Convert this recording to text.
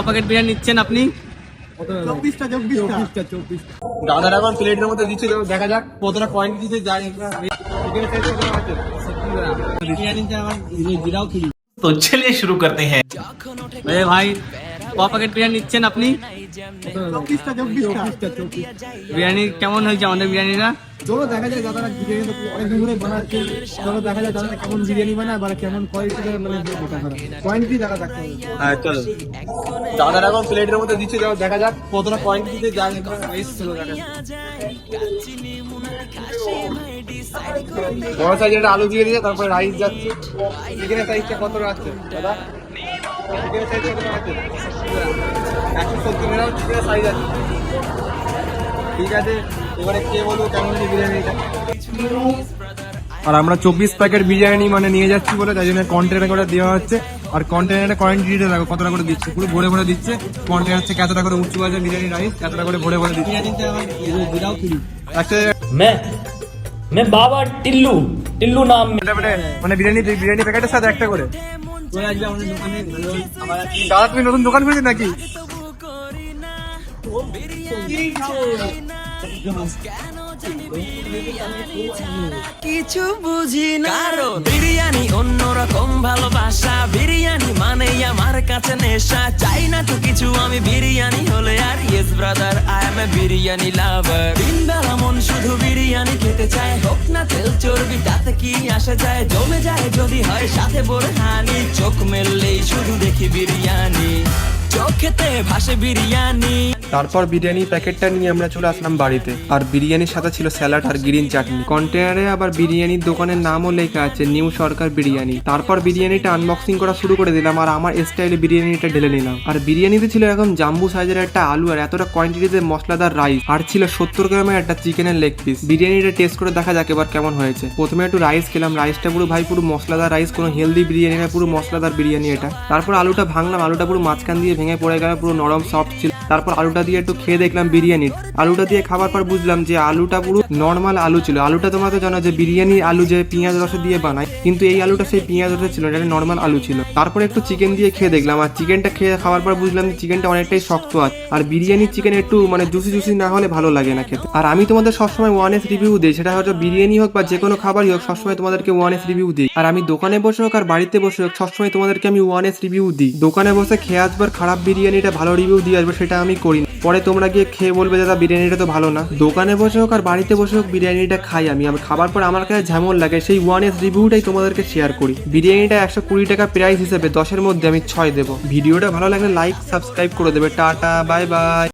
Packet biryani নিচ্ছেন আপনি? 24টা দাদার এখন প্লেটের মধ্যে দিচ্ছে, দেখা যাক কতটা পয়েন্ট দিতে যায়। तो चलिए शुरू करते हैं। ভাই ক প্যাকেট বিরিয়ানি নিচ্ছেন আপনি? 24টা বিরিয়ানি কেমন হয়েছে আমাদের বিরিয়ানিটা? চলো দেখা যায় দাদারা বিরিয়ানি তো অনেকদিন ধরে বানাচ্ছে। চলো দেখা যায় দাদারা কেমন বিরিয়ানি বানায় বা কেমন কোয়ালিটি মানে কোয়ান্টিটি দেখা যাচ্ছে। হ্যাঁ চলো, দাদার এখন প্লেটের মধ্যে দিচ্ছে, দেখা যাক কতটা পয়েন্ট দিতে যায়। বড় সাইজের একটা আলু দিয়ে দিয়ে তারপরে রাইস যাচ্ছে। চিকেনের সাইজটা কত আছে দাদা? চিকেনের সাইজ কত আছে? 170 গ্রাম চিকেনের সাইজ আছে। ঠিক আছে, এবারে কে বলবো কেমন হয়েছে বিরিয়ানিটা। আর আমরা 24 প্যাকেট বিরিয়ানি মানে নিয়ে যাচ্ছি বলে তাই জন্য কন্টেনার করে দেওয়া হচ্ছে। আর কন্টেনারের কোয়ান্টিটিটা দেখো কতটা করে দিচ্ছে, পুরো ভরে ভরে দিচ্ছে। কন্টেনার হচ্ছে কতটা করে উঁচু আছে বিরিয়ানি রাইস, কতটা করে ভরে ভরে দিচ্ছে। मैं बाबा टिल्लू टिल्लू नाम में মানে বিরিয়ানি প্যাকেটের সাথে একটা করে। দাদা তুমি নতুন দোকান খুলেছো নাকি? কিছু বুঝি না, কারণ বিরিয়ানি অন্যরকম ভালোবাসা। বিরিয়ানি মানে আমার কাছে নেশা। চাই না তো কিছু আমি বিরিয়ানি হলে আর। Yes brother, I M A biryani লাভার। দিন বেলা মন শুধু বিরিয়ানি খেতে চায়। হোক না তেল চর্বি তাতে কি আসে যায়। জমে যায় যদি হয় সাথে বোরহানি। চোখ মেললেই শুধু দেখি বিরিয়ানি, চোখেতে ভাসে বিরিয়ানি। তারপর বিরিয়ানি প্যাকেটটা নিয়ে আমরা চলে আসলাম বাড়িতে। আর বিরিয়ানির সাথে ছিল স্যালাড আর গ্রিন চাটনি। কন্টেনারে আবার বিরিয়ানির দোকানের নামও লেখা আছে নিউ সরকার বিরিয়ানি। তারপর বিরিয়ানিটা আনবক্সিং করা শুরু করে দিলাম আর আমার স্টাইলে বিরিয়ানিটা ঢেলে নিলাম। আর বিরিয়ানিতে ছিল এরকম জাম্বু সাইজের একটা আলু আর এতটা কোয়ান্টিটিতে মশলাদার রাইস আর ছিল 70 গ্রামের একটা চিকেনের লেগ পিস। বিরিয়ানিটা টেস্ট করে দেখা যাক এবার কেমন হয়েছে। প্রথমে একটু রাইস খেলাম, রাইসটা পুরো ভাই পুরো মশলাদার রাইস, কোনো হেলদি বিরিয়ানি না, পুরো মশলাদার বিরিয়ানি এটা। তারপর আলুটা ভাঙলাম, আলুটা পুরো মাঝখান দিয়ে ভেঙে পড়ে গেল, পুরো নরম সফট ছিল। তারপর আলুটা দিয়ে একটু খেয়ে দেখলাম বিরিয়ানির। আলুটা দিয়ে খাবার পর বুঝলাম যে আলুটা পুরো নর্মাল আলু ছিল। আলুটা তোমরা তো জানো যে বিরিয়ানি আলু যে পেঁয়াজ রসে দিয়ে বানায়, কিন্তু এই আলুটা সেই পেঁয়াজ রসে ছিল না, এটা নর্মাল আলু ছিল। তারপর একটু চিকেন দিয়ে খেয়ে দেখলাম, আর চিকেনটা খেয়ে খাওয়ার পর বুঝলাম যে চিকেনটা অনেকটাই শক্ত আছে। আর বিরিয়ানির চিকেন একটু মানে জুসি জুসি না হলে ভালো লাগে না খেতে। আর আমি তোমাদের সবসময় 1S রিভিউ দিই, সেটা হয়তো বিরিয়ানি হোক বা যে কোনো খাবারই হোক, সবসময় তোমাদেরকে 1S রিভিউ দিই। আর আমি দোকানে বসে হোক আর বাড়িতে বসে হোক, সবসময় তোমাদেরকে আমি 1S রিভিউ দিই। দোকানে বসে খেয়ে আসবার খারাপ বিরিয়ানিটা ভালো রিভিউ দিয়ে আসবে, সেটা আমি করি না। পরে তোমরা গিয়ে খেয়ে বলবে দাদা বিরিয়ানিটা তো ভালো না। দোকানে বসে হোক আর বাড়িতে বসে হোক বিরিয়ানিটা খাই আমি। খাবার পর আমার কাছে যেমন লাগে সেই 1S রিভিউটাই তোমাদেরকে শেয়ার করি। বিরিয়ানিটা 120 টাকা প্রাইস হিসেবে 10-এর মধ্যে আমি 6 দেবো। ভিডিওটা ভালো লাগলে লাইক সাবস্ক্রাইব করে দেবে। Tata, bye bye.